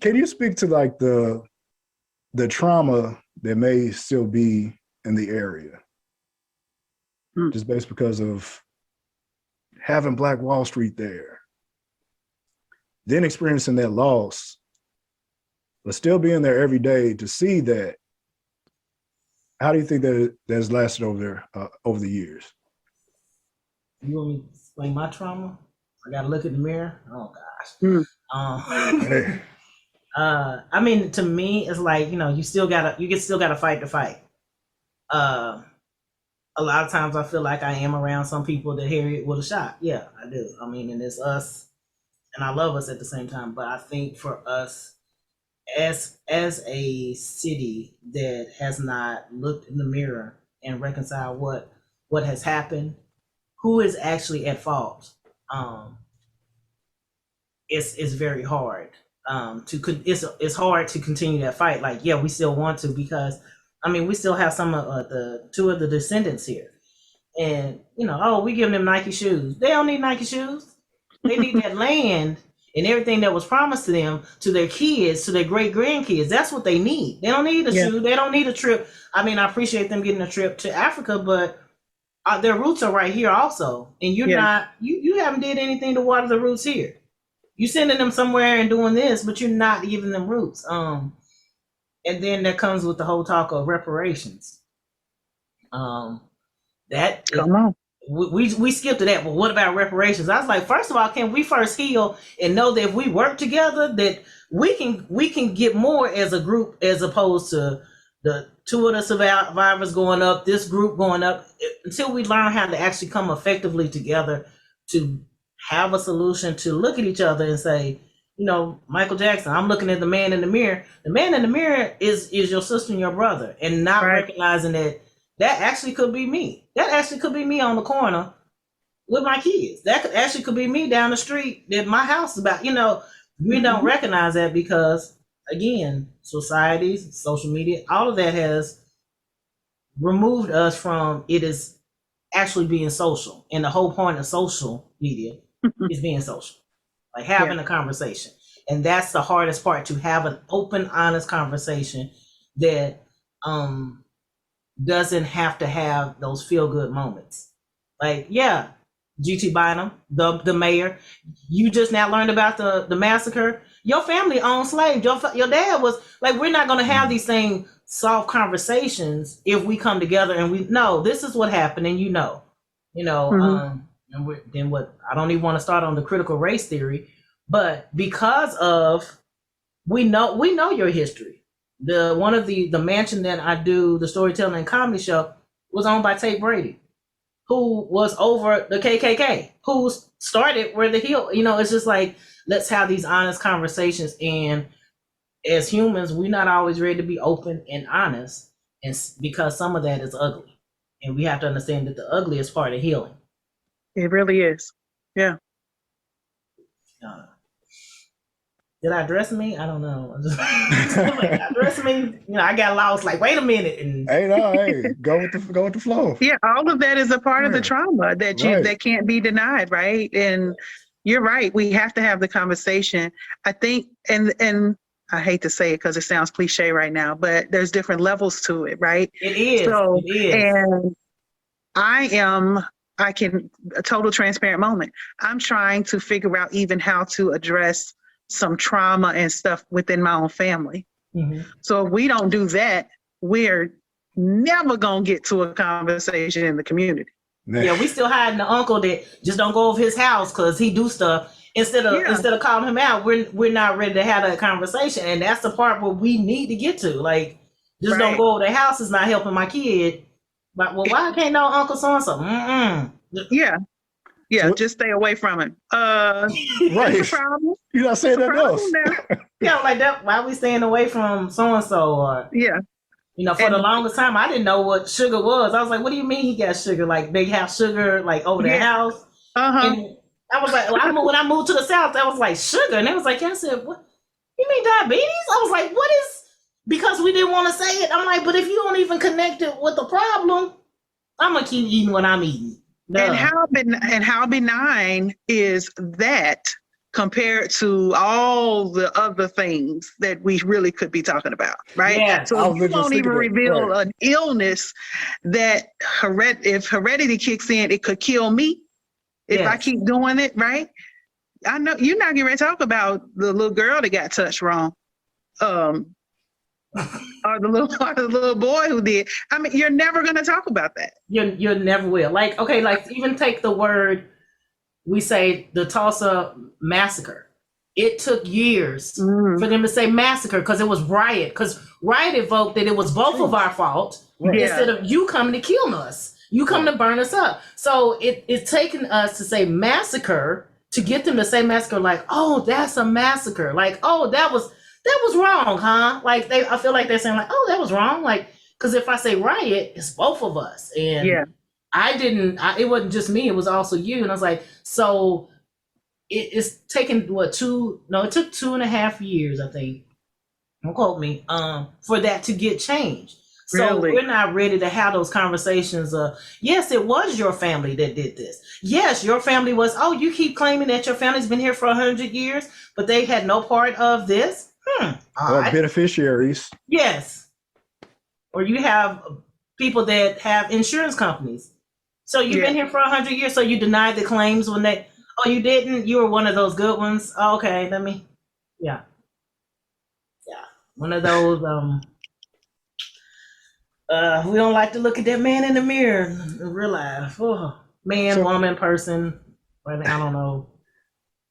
Can you speak to like the trauma that may still be in the area, just based because of having Black Wall Street there, then experiencing that loss, but still being there every day to see that? How do you think that has lasted over there over the years? You want me to explain my trauma? I gotta look in the mirror. Oh gosh. Hey. I mean, to me, it's like, you know, you still gotta fight the fight. A lot of times I feel like I am around some people that hear it with a shot. Yeah, I do. I mean, and it's us, and I love us at the same time. But I think for us, as a city that has not looked in the mirror and reconciled what has happened, who is actually at fault, it's very hard. It's hard to continue that fight. Like, yeah, we still want to, because I mean, we still have some of the two of the descendants here, and you know, oh, we give them Nike shoes. They don't need Nike shoes. They need that land and everything that was promised to them, to their kids, to their great grandkids. That's what they need. They don't need a shoe. They don't need a trip. I mean, I appreciate them getting a trip to Africa, but their roots are right here also, and you're not. You haven't did anything to water the roots here. You sending them somewhere and doing this, but you're not giving them roots. And then that comes with the whole talk of reparations. That come on. We skipped to that, but what about reparations? I was like, first of all, can we first heal and know that if we work together, that we can get more as a group, as opposed to the two of the survivors going up, this group going up, until we learn how to actually come effectively together to have a solution, to look at each other and say, you know, Michael Jackson, I'm looking at the man in the mirror. The man in the mirror is your sister and your brother, and not recognizing that actually could be me. That actually could be me on the corner with my kids. That actually could be me down the street that my house is about. You know, we don't recognize that because, again, societies, social media, all of that has removed us from it is actually being social. And the whole point of social media is being social, like having a conversation. And that's the hardest part, to have an open, honest conversation that doesn't have to have those feel-good moments. Like, yeah, GT Bynum, the mayor, you just now learned about the massacre. Your family owned slaves. Your dad was like, we're not going to have these same soft conversations if we come together and we know this is what happened, and and then what? I don't even want to start on the critical race theory, but because of we know your history. One of the mansion that I do the storytelling and comedy show was owned by Tate Brady, who was over the KKK, who started where the hill. You know, it's just like, let's have these honest conversations. And as humans, we're not always ready to be open and honest, and because some of that is ugly, and we have to understand that the ugly is part of healing. It really is. Yeah. Did I address me? I don't know. Address me? You know, I got lost. Like, wait a minute. And go with the flow. Yeah, all of that is a part of the trauma that that can't be denied, right? And you're right. We have to have the conversation. I think, and I hate to say it because it sounds cliche right now, but there's different levels to it, right? It is. So, it is. And a total transparent moment. I'm trying to figure out even how to address some trauma and stuff within my own family. Mm-hmm. So if we don't do that, we're never going to get to a conversation in the community. Yeah, we still hiding the uncle that just don't go over his house because he do stuff. Instead of calling him out, we're not ready to have that conversation. And that's the part where we need to get to. Like, just don't go over the house is not helping my kid. But, well, why can't no uncle so-and-so? Yeah, just stay away from it. Right. Problem. You're not saying that else. Yeah, like that. Why are we staying away from so-and-so? Or, for the longest time, I didn't know what sugar was. I was like, what do you mean he got sugar? Like, big house sugar, like over the house? Uh-huh. And I was like, when I moved to the South, I was like, sugar. And they was like, I said, what? You mean diabetes? I was like, what is? Because we didn't want to say it. I'm like, but if you don't even connect it with the problem, I'm going to keep eating what I'm eating. And how benign is that compared to all the other things that we really could be talking about, right? Yes. So you won't even reveal right. an illness that if heredity kicks in, it could kill me if I keep doing it, right? I know you're not going to talk about the little girl that got touched wrong. Or the little boy who did. I mean, you're never going to talk about that. You never will. Like, okay, like even take the word, we say the Tulsa Massacre. It took years for them to say massacre because it was riot. Because riot evoked that it was both of our fault instead of you coming to kill us. You come to burn us up. So it's taken us to say massacre to get them to say massacre. Like, oh, that's a massacre. Like, oh, that was wrong, huh? Like I feel like they're saying like, oh, that was wrong. Like, because if I say riot, it's both of us. And it wasn't just me, it was also you. And I was like, so it's taken it took 2.5 years, I think. Don't quote me, for that to get changed. So we're not ready to have those conversations of, yes, it was your family that did this. Yes, your family was, oh, you keep claiming that your family's been here for 100 years, but they had no part of this. Or beneficiaries. Yes. Or you have people that have insurance companies. So you've been here for 100 years, so you denied the claims when oh, you didn't? You were one of those good ones? Oh, okay, yeah. One of those, we don't like to look at that man in the mirror and realize, woman, person, I don't know.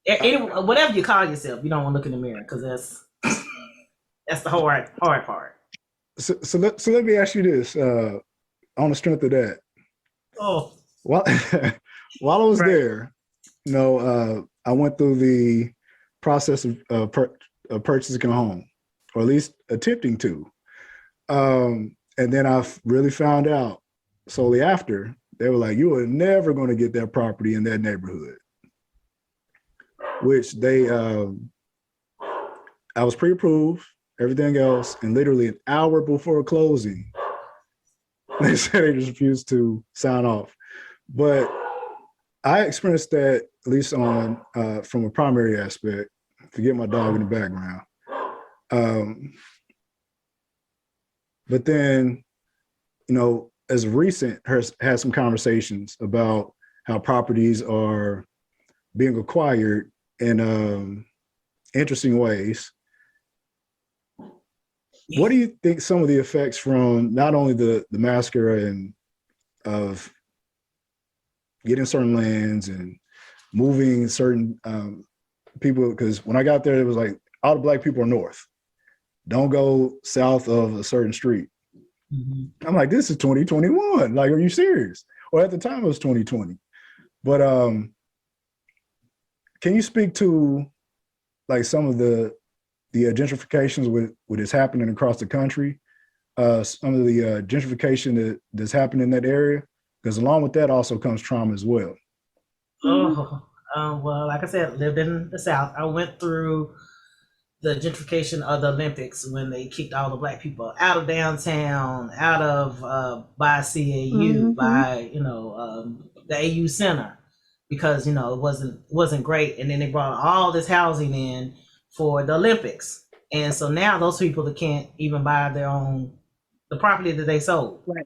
Whatever you call yourself, you don't want to look in the mirror because that's the hard part. So let me ask you this, on the strength of that. Oh. While I was there, I went through the process of purchasing a home, or at least attempting to. And then I really found out solely after, they were like, you are never going to get that property in that neighborhood, which I was pre-approved, everything else. And literally an hour before closing, they said they just refused to sign off. But I experienced that, at least on from a primary aspect, forget my dog in the background. But then, as of recent, had some conversations about how properties are being acquired in interesting ways. What do you think some of the effects from not only the massacre and of getting certain lands and moving certain people, because when I got there, it was like all the Black people are north. Don't go south of a certain street. Mm-hmm. I'm like, this is 2021. Like, are you serious? Or at the time it was 2020. But can you speak to like some of the gentrifications with what is happening across the country? Some of the gentrification that's happening in that area? Because along with that also comes trauma as well. Well, like I said, lived in the South. I went through the gentrification of the Olympics when they kicked all the Black people out of downtown, out of by CAU, by the AU Center, because it wasn't great, and then they brought all this housing in for the Olympics, and so now those people that can't even buy the property that they sold. Right.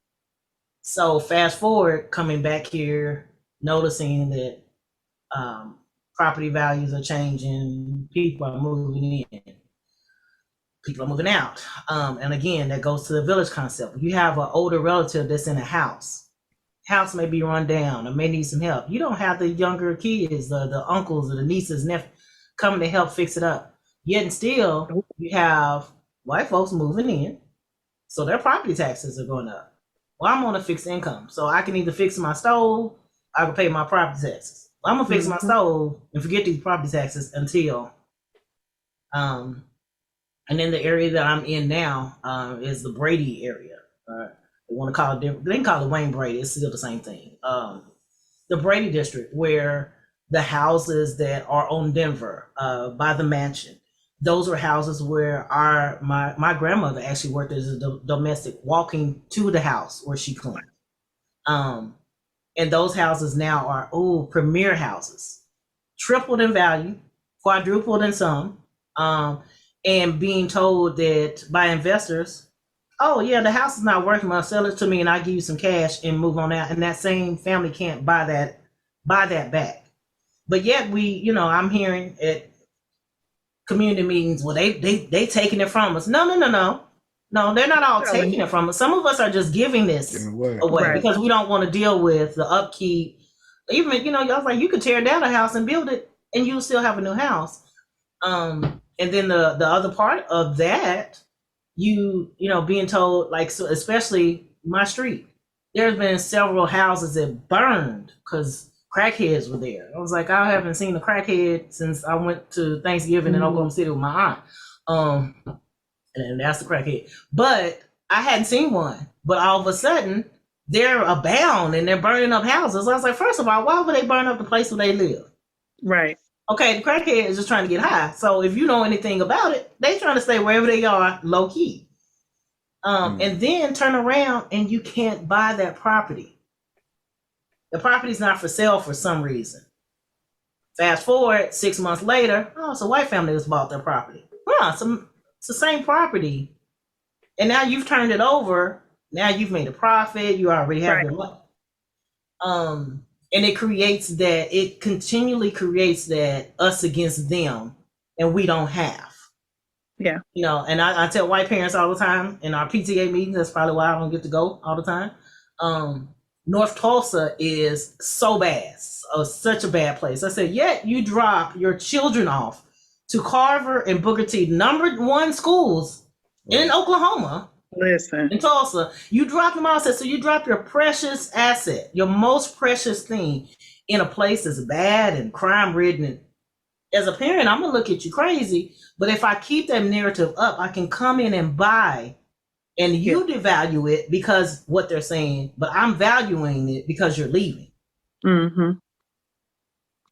So fast forward, coming back here, noticing that property values are changing, people are moving in, people are moving out. And again, that goes to the village concept. You have an older relative that's in a house may be run down or may need some help. You don't have the younger kids, the uncles or the nieces, nephews coming to help fix it up. Yet and still, you have white folks moving in, so their property taxes are going up. Well, I'm on a fixed income, so I can either fix my stove, I can pay my property taxes. I'm gonna fix my stove and forget these property taxes until, and then the area that I'm in now is the Brady area. They want to call it different. They can call it Wayne Brady. It's still the same thing. The Brady district, where the houses that are on Denver by the mansion, those were houses where my grandmother actually worked as a domestic, walking to the house where she cleaned. And those houses now are premier houses, tripled in value, quadrupled in some, and being told that by investors, oh yeah, the house is not worth much, sell it to me and I'll give you some cash and move on out. And that same family can't buy that back. But yet I'm hearing at community meetings, well, they taking it from us. No, they're not all taking it from us. Some of us are just giving this away right. because we don't want to deal with the upkeep. Even, y'all like, you could tear down a house and build it and you'll still have a new house. And then the other part of that, being told, like, so especially my street, there's been several houses that burned because crackheads were there. I was like, I haven't seen a crackhead since I went to Thanksgiving in Oklahoma City with my aunt. And that's the crackhead. But I hadn't seen one. But all of a sudden, they're abound and they're burning up houses. I was like, first of all, why would they burn up the place where they live? Right. Okay, the crackhead is just trying to get high. So if you know anything about it, they trying to stay wherever they are, low key. And then turn around and you can't buy that property. The property's not for sale for some reason. Fast forward 6 months later, it's a white family that's bought their property. It's the same property. And now you've turned it over. Now you've made a profit. You already have your money. And it continually creates that us against them and we don't have. Yeah. And I tell white parents all the time in our PTA meetings, that's probably why I don't get to go all the time. North Tulsa is so bad, such a bad place. I said, yet you drop your children off to Carver and Booker T, #1 schools in Oklahoma. Listen. In Tulsa, you drop them off. So you drop your precious asset, your most precious thing, in a place that's bad and crime ridden. As a parent, I'm gonna look at you crazy. But if I keep that narrative up, I can come in and buy, and you devalue it because what they're saying, but I'm valuing it because you're leaving. Mm-hmm.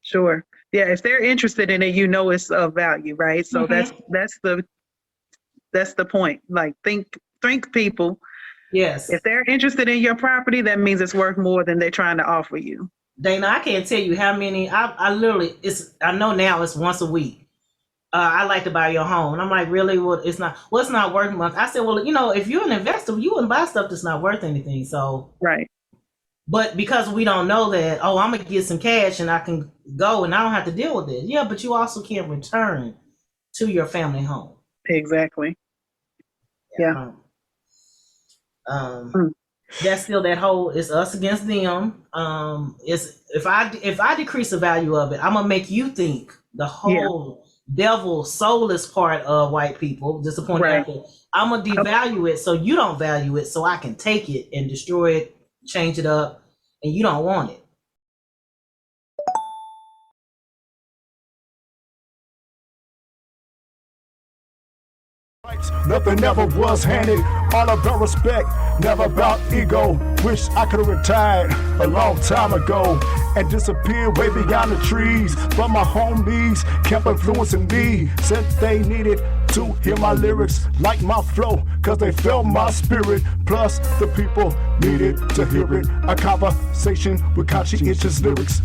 Sure. Yeah, if they're interested in it, it's of value, right? So that's the point. Like, think people. Yes. If they're interested in your property, that means it's worth more than they're trying to offer you. Dana, I can't tell you how many. I literally, I know now it's once a week. I like to buy your home, and I'm like, really? Well, it's not. Well, it's not worth much. I said, well, if you're an investor, you wouldn't buy stuff that's not worth anything. So right. But because we don't know that, I'm gonna get some cash and I can go and I don't have to deal with it. Yeah, but you also can't return to your family home. Exactly. Yeah. That's still that whole, it's us against them. It's if I decrease the value of it, I'm gonna make you think the whole devil soulless part of white people, disappointed. Right. I'm gonna devalue it so you don't value it, so I can take it and destroy it, change it up, and you don't want it. Nothing ever was handed, all about respect, never about ego. Wish I could have retired a long time ago and disappeared way beyond the trees. But my homies kept influencing me, said they needed to hear my lyrics, like my flow, cause they felt my spirit. Plus the people needed to hear it, a conversation with conscientious lyrics.